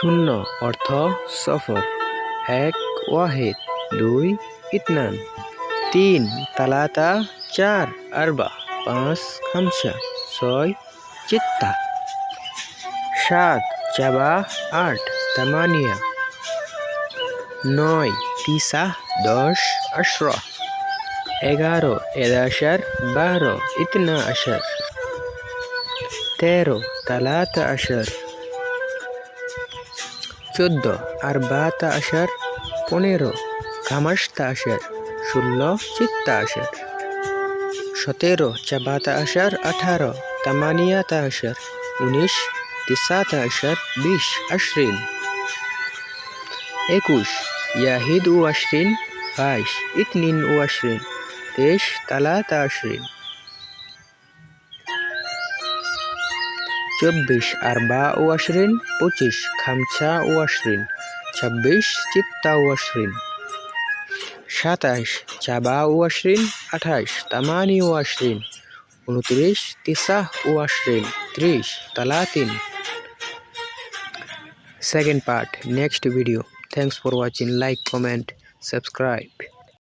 শূন্য অর্থ সফর। 1 ওয়াহিদ, 2 ইতনান, 3 তালাতা, 4 আরবা, 5 খামসা, 6 চিত্তা, 7 চাবা, 8 তামানিয়া, 9 তিসা, 10 আশরা, 11 এদাশার, 12 ইতনা আশার, 13 তালাতা আশার, 14 আরবাতা আশার, 15 খামাশতা আশার, 16 চিত্তা আশার, 17 চাবাতা আশার, 18 তামানিয়াতা আশার, 19 তিসাতা আশার, 20 আশরিন, 21 ইয়াহিদ ও আশরিন, 22 ইতনিন ও আশরিন, 23 তালাতা আশরিন, 24 আরবা ও আশরিন, 25 খামসা ও আশরিন, 26 চিত্তা ও আশরিন, 27 চাবা ও আশরিন, 28 তামানি ও আশরিন, 29 তিসা ও আশরিন, 30 তালাতিন। Second part, next video. Thanks for watching. Like, comment, subscribe.